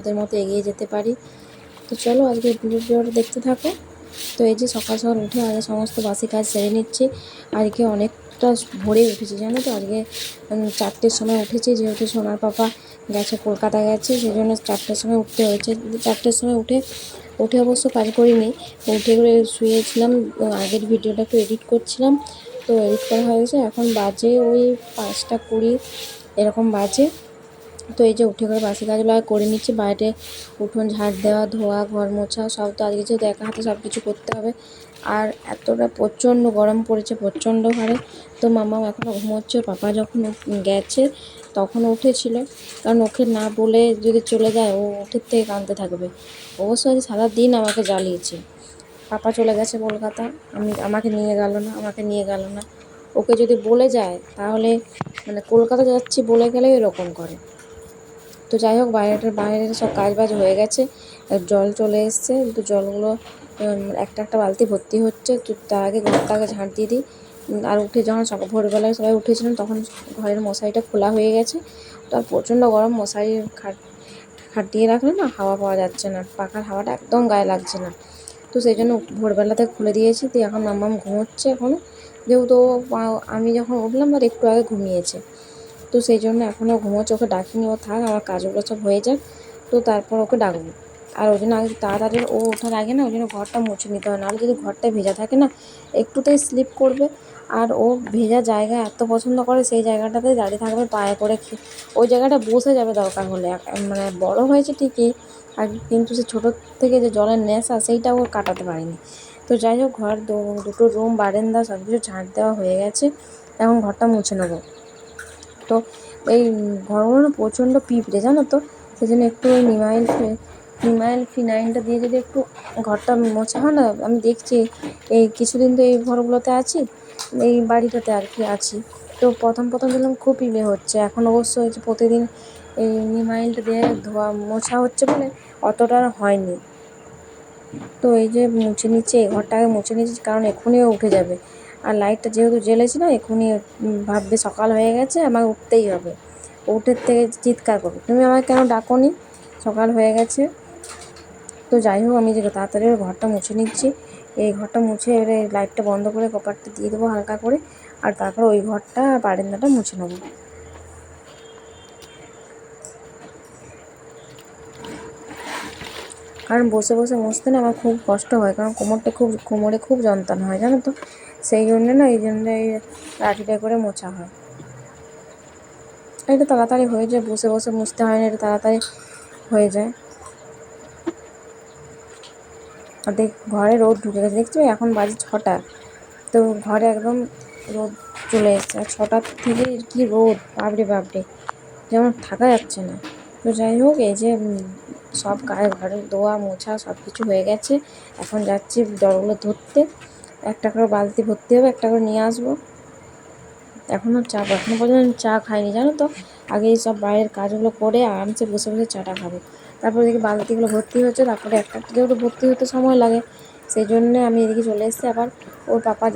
ওদের মতো এগিয়ে যেতে পারি। তো চলো আজকে ভিডিওটা দেখতে থাকো। তো এই যে সকাল সকাল উঠে আগে সমস্ত বাসি কাজ সেরে নিচ্ছি। আজকে অনেকটা ভোরে উঠেছি জানো তো, আজকে 4টের সময় উঠেছি, যেহেতু সোনার পাপা গেছে কলকাতা গেছে, সেই জন্য 4টের সময় উঠতে হয়েছে। 4টের সময় উঠে অবশ্য কাজ করিনি, উঠে করে শুয়েছিলাম। আগের ভিডিওটা একটু এডিট করছিলাম, তো এডিট করা হয়ে গেছে। এখন বাজে ওই 5টা 20 এরকম বাজে। তো এই যে উঠে করে বাসি কাজগুলো করে নিচ্ছি। বাইরে উঠোন ঝাড় দেওয়া, ধোয়া, ঘর মোছা সব তো আজকে যেহেতু একা হাতে সব কিছু করতে হবে। আর এতটা প্রচণ্ড গরম পড়েছে, প্রচণ্ড হারে। তো মামাও এখনও ঘুমোচ্ছে। পাপা যখন গেছে তখন উঠেছিল, কারণ ওকে না বলে যদি চলে যায় ও উঠের থেকে কাঁদতে থাকবে। অবশ্য আজ সারাদিন আমাকে জ্বালিয়েছে। পাপা চলে গেছে কলকাতা, আমাকে নিয়ে গেল না। ওকে যদি বলে যায় তাহলে, মানে কলকাতা যাচ্ছি বলে গেলেও এরকম করে। তো যাই হোক, বাইরের সব কাজ বাজ হয়ে গেছে, জল চলে এসছে। তো জলগুলো একটা বালতি ভর্তি হচ্ছে। তো তার আগে ঘরটাকে ঝাঁট দিয়ে দিই। আর উঠে যখন ভোরবেলায় সবাই উঠেছিলাম তখন ঘরের মশারিটা খোলা হয়ে গেছে। তো আর প্রচণ্ড গরম, মশারি খাটিয়ে রাখলে না হাওয়া পাওয়া যাচ্ছে না, পাখার হাওয়াটা একদম গায়ে লাগছে না। তো সেই জন্য ভোরবেলাতে খুলে দিয়েছি। তো এখন মাম্মাম ঘুমোচ্ছে এখনও, যেহেতু আমি যখন উঠলাম তার একটু আগে ঘুমিয়েছে। তো সেই জন্য এখনও ঘুমোচ্ছে, ওকে ডাকিনি। ও থাক, আমার কাজগুলো সব হয়ে যাক, তো তারপর ওকে ডাকবো। আর ওই জন্য আগে তাড়াতাড়ি ও ওঠার আগে না ওই জন্য ঘরটা মুছে নিতে হয়, নাহলে যদি ঘরটা ভেজা থাকে না একটুতেই স্লিপ করবে। আর ও ভেজা জায়গা এত পছন্দ করে, সেই জায়গাটাতেই দাঁড়িয়ে থাকবে পায়ে করে, ওই জায়গাটা বসে যাবে দরকার হলে। মানে বড় হয়েছে ঠিকই, আর কিন্তু সে ছোটোর থেকে যে জলের নেশা সেইটা ও কাটাতে পারেনি। তো যাই হোক, ঘর দুটো রুম বারান্দা সব কিছু ঝাঁট দেওয়া হয়ে গেছে, এখন ঘরটা মুছে নেবো। তো এই ঘরগুলো না প্রচণ্ড পিঁপড়ে জানো তো, সেই জন্য একটু ওই নিমাইল ফিনাইলটা দিয়ে যদি একটু ঘরটা মোছা হয় না। আমি দেখছি এই কিছুদিন তো এই ঘরগুলোতে আছি, এই বাড়িটাতে আর কি আছি। তো প্রথম দেখলাম খুব পিঁপড়ে হচ্ছে। এখন অবশ্য হয়েছে প্রতিদিন এই নিমাইলটা দিয়ে ধোয়া মোছা হচ্ছে বলে অতটা হয়নি। তো এই যে মুছে নিচ্ছে, এই ঘরটাকে মুছে নিচ্ছি, কারণ এক্ষুনিও উঠে যাবে। আর লাইটটা যেহেতু জ্বেলেছি না, এক্ষুনি ভাববে সকাল হয়ে গেছে, আমার উঠতেই হবে। উঠের থেকে চিৎকার করবে, তুমি আমাকে কেন ডাকোনি, সকাল হয়ে গেছে। তো যাই হোক, আমি যে তাড়াতাড়ি ঘরটা মুছে নিচ্ছি। এই ঘরটা মুছে এবারে লাইটটা বন্ধ করে কপারটা দিয়ে দেবো হালকা করে, আর তারপর ওই ঘরটা বারান্দাটা মুছে নেবো। কারণ বসে বসে মুছতে না আমার খুব কষ্ট হয়, কারণ কোমরে খুব যন্ত্রণা হয় জানো তো। সেই জন্যে না, এই জন্য এই লাঠিটা করে মোছা হয়। এটা তাড়াতাড়ি হয়ে যায়, বসে বসে মুছতে হয় না, এটা তাড়াতাড়ি হয়ে যায়। আর ঘরে রোদ ঢুকে গেছে, দেখছো এখন বাজে 6টা। তো ঘরে একদম রোদ চলে এসছে, আর 6টার থেকে কি রোদ, বাপরে, যেমন থাকা যাচ্ছে না। তো যাই হোক, এই যে সব ঘরের ধোয়া মোছা সব কিছু হয়ে গেছে। এখন যাচ্ছি জলগুলো ধরতে, একটা করে বালতি ভর্তি হবে, একটা করে নিয়ে আসবো। এখনও পর্যন্ত চা খাইনি জানো তো। আগে এই সব বাইরের কাজগুলো করে আরামসে বসে বসে চাটা খাবো। তারপরে দেখি বালতিগুলো ভর্তি হচ্ছে, তারপরে একটা যেহেতু ভর্তি হতে সময় লাগে, সেই জন্যে আমি এদিকে চলে এসেছি। আবার ওর পাপা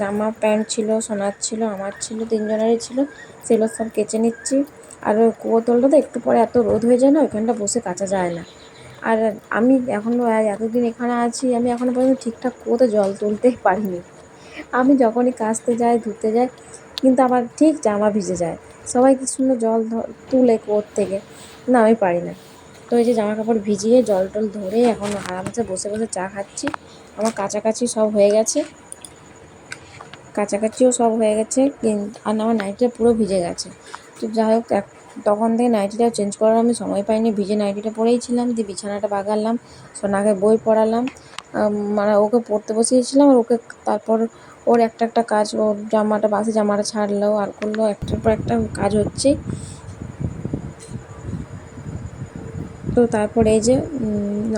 জামা প্যান্ট ছিল, সোনার ছিল, আমার ছিল, 3জনেরই ছিল, সেগুলো সব কেচে নিচ্ছি। আর ওই কুয়োতলটা তো একটু পরে এত রোদ হয়ে যায় না, ওইখানটা বসে কাচা যায় না। আর আমি এখনও এতদিন এখানে আছি, আমি এখনও পর্যন্ত ঠিকঠাক কুয়োতে জল তুলতেই পারিনি। আমি যখনই কাচতে যাই, ধুতে যাই, কিন্তু আবার ঠিক জামা ভিজে যায়। সবাই কি সুন্দর জল তুলে কুয়োর থেকে, না আমি পারি না। তো এই যে জামা কাপড় ভিজিয়ে জল টল ধরে এখন আরামসে বসে বসে চা খাচ্ছি। আমার কাছাকাছিও সব হয়ে গেছে, আর আমার নাইটিটা পুরো ভিজে গেছে। তো যাই হোক, তখন থেকে নাইটিটাও চেঞ্জ করার আমি সময় পাইনি, ভিজে নাইটিটা পরেই ছিলাম। দিয়ে বিছানাটা বাগালাম, সোনাকে বই পড়ালাম, মানে ওকে পড়তে বসিয়েছিলাম। আর ওকে তারপর ওর একটা কাজ, ওর বাসি জামাটা ছাড়লো আর করলো, একটার পর একটা কাজ হচ্ছেই। তো তারপরে এই যে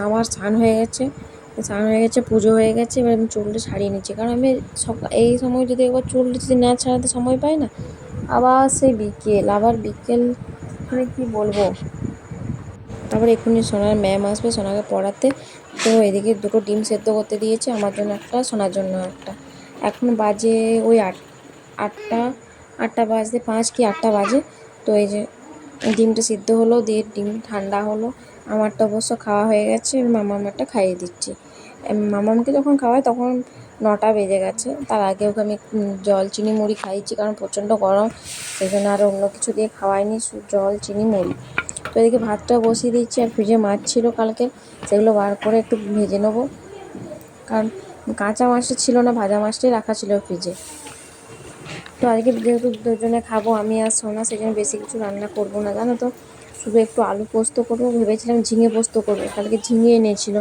আমার স্নান হয়ে গেছে, পুজো হয়ে গেছে। এবার আমি চুলটা ছাড়িয়ে নিচ্ছি, কারণ আমি এই সময় যদি একবার চুলটা যদি না ছাড়াতে সময় পাই না, আবার সেই বিকেল মানে কী বলবো। তারপরে এক্ষুনি সোনার ম্যাম আসবে সোনাকে পড়াতে। তো এদিকে 2টো ডিম সেদ্ধ করতে দিয়েছে, আমার জন্য একটা, সোনার জন্য একটা। এখন বাজে ওই আটটা বাজতে 5 কি 8টা বাজে। তো এই যে ডিমটা সিদ্ধ হলো, দিয়ে ডিম ঠান্ডা হলো, আমারটা অবশ্য খাওয়া হয়ে গেছে, মামারটা খাইয়ে দিচ্ছি। মামামকে যখন খাওয়াই তখন 9টা বেজে গেছে। তার আগে ওকে আমি জল চিনি মুড়ি খাইয়েছি, কারণ প্রচণ্ড গরম, সেই জন্য আর অন্য কিছু দিয়ে খাওয়াইনি, জল চিনি মুড়ি। তো এদিকে ভাতটা বসিয়ে দিচ্ছি, আর ফ্রিজে মাছ ছিল কালকে, সেগুলো বার করে একটু ভেজে নেবো, কারণ কাঁচা মাছটা ছিল না, ভাজা মাছটাই রাখা ছিল ফ্রিজে। তো আজকে যেহেতু দুজনে খাবো, আমি আর সোনা, সেই জন্য বেশি কিছু রান্না করবো না, জানো তো। শুধু একটু আলু পোস্ত করবো, ভেবেছিলাম ঝিঙে পোস্ত করবো, কালকে ঝিঙে এনেছিল,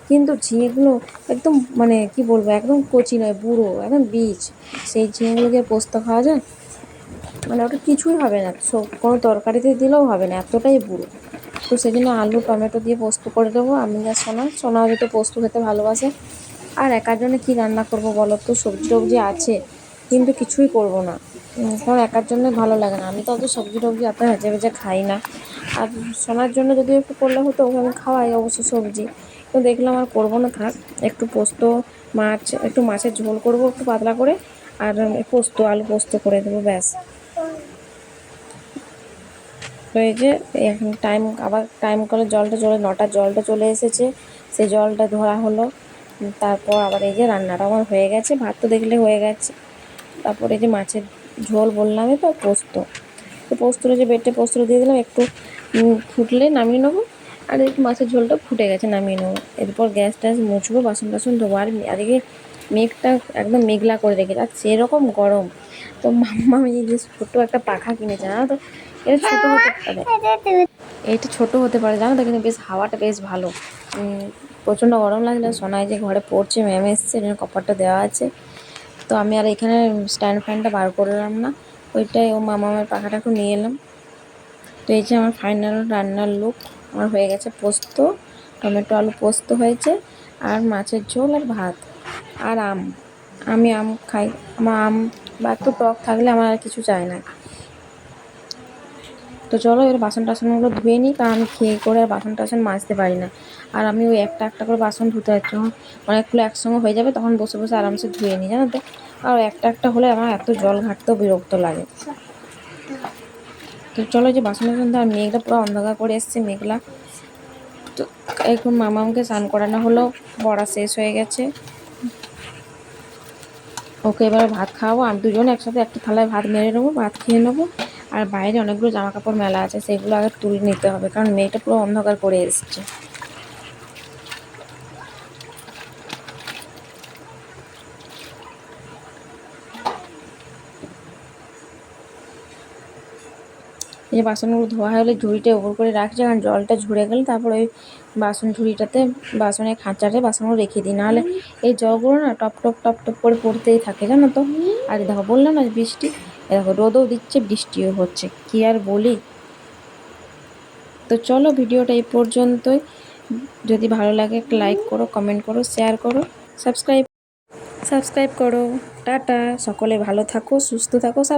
কিন্তু ঝিঙেগুলো একদম মানে কি বলবো, একদম কচি নয়, বুড়ো একদম বীজ। সেই ঝিঙেগুলোকে পোস্ত খাওয়া যায়? মানে ওটা কিছুই হবে না, কোনো তরকারিতে দিলেও হবে না, এতটাই বুড়ো। তো সেই জন্য আলু টমেটো দিয়ে পোস্ত করে দেবো। আমি আর সোনাও যেহেতু পোস্ত খেতে ভালোবাসে। আর একার জন্য কী রান্না করবো বলো তো, সবজি টবজি আছে কিন্তু কিছুই করব না, কারণ একার জন্য ভালো লাগে না। আমি তো অত সবজি টবজি এত ভেজে ভেজে খাই না। আর সোনার জন্য যদি একটু করলে হতো, ওকে আমি খাওয়াই অবশ্য সবজি, তো দেখলাম আর করবো না, থাক। একটু পোস্ত, একটু মাছের ঝোল করবো একটু পাতলা করে, আর পোস্ত, আলু পোস্ত করে দেবো, ব্যাস। তো এই যে এখন আবার টাইম করে জলটা চলে, 9টার জলটা চলে এসেছে, সেই জলটা ধোয়া হলো। তারপর আবার এই যে রান্নাটা আমার হয়ে গেছে, ভাত তো দেখলে হয়ে গেছে। তারপরে এই যে মাছের ঝোল বললামই তো, পোস্তটা যে বেটে পোস্তটা দিয়ে দিলাম, একটু ফুটলে নামিয়ে নেবো। আর একটু মাছের ঝোলটা ফুটে গেছে, নামিয়ে নেবো। এরপর গ্যাস ট্যাস মুছবো, বাসন টাসন ধোবো। আর এদিকে মেঘটা একদম মেঘলা করে রেখেছে, আর সেরকম গরম। তো মাম্মা এই যে ছোটো একটা পাখা কিনেছে, জানো তো, এটা ছোটো হতে পারে, এইটা ছোটো হতে পারে জানো তো, কিন্তু বেশ হাওয়াটা বেশ ভালো। প্রচণ্ড গরম লাগলে সোনাই যে ঘরে পড়ছে, ম্যাম এসছে, কপারটা দেওয়া আছে। তো আমি আর এখানে স্ট্যান্ড ফ্যানটা বার করলাম না, ওইটাই ও মামার পাখাটা একটু নিয়ে এলাম। তো এই যে আমার ফাইনাল রান্নার লুক আমার হয়ে গেছে। পোস্ত, টমেটো আলু পোস্ত হয়েছে, আর মাছের ঝোল আর ভাত, আর আমি আম খাই, আমার আম বা একটু টক থাকলে আমার আর কিছু চাই না। তো চলো এবার বাসন টাসনগুলো ধুয়ে নিই, কারণ আমি খেয়ে করে আর বাসন টাসন মাজতে পারি না। আর আমি ওই একটা একটা করে বাসন ধুতে পারছি, যখন অনেকগুলো একসঙ্গে হয়ে যাবে তখন বসে বসে আরামসে ধুয়ে নিই, জানো তো। আর একটা একটা হলে আমার এত জল ঘাটতেও বিরক্ত লাগে। তো চলো যে বাসন টাসন, আর মেঘটা পুরো অন্ধকার করে এসছে, মেঘলা। তো এখন মামাকে স্নান করানো হলো, পড়া শেষ হয়ে গেছে, ওকে এবার ভাত খাওয়াবো। আমি দুজনে একসাথে একটা থালায় ভাত মেরে নেবো, ভাত খেয়ে নেবো। আর বাইরে অনেকগুলো জামা কাপড় মেলা আছে, সেগুলো আগে তুলে নিতে হবে, কারণ মেয়েটা পুরো অন্ধকার করে এসছে। এই যে বাসনগুলো ধোয়া হলে ঝুড়িটা ওপর করে রাখছি, কারণ জলটা ঝরে গেলে তারপর ওই বাসন ঝুড়িটাতে, বাসনের খাঁচাতে বাসনগুলো রেখে দিই, নাহলে এই জলগুলো না টপ টপ টপ টপ করে পড়তেই থাকে, জানো তো। আর দেখো বললাম না বৃষ্টি, দেখো রোদও দিচ্ছে বৃষ্টিও হচ্ছে, কি আর বলি। তো চলো ভিডিওটা এই পর্যন্তই। যদি ভালো লাগে একটা লাইক করো, কমেন্ট করো, শেয়ার করো, সাবস্ক্রাইব করো। টাটা, সকলে ভালো থাকো, সুস্থ থাকো, সব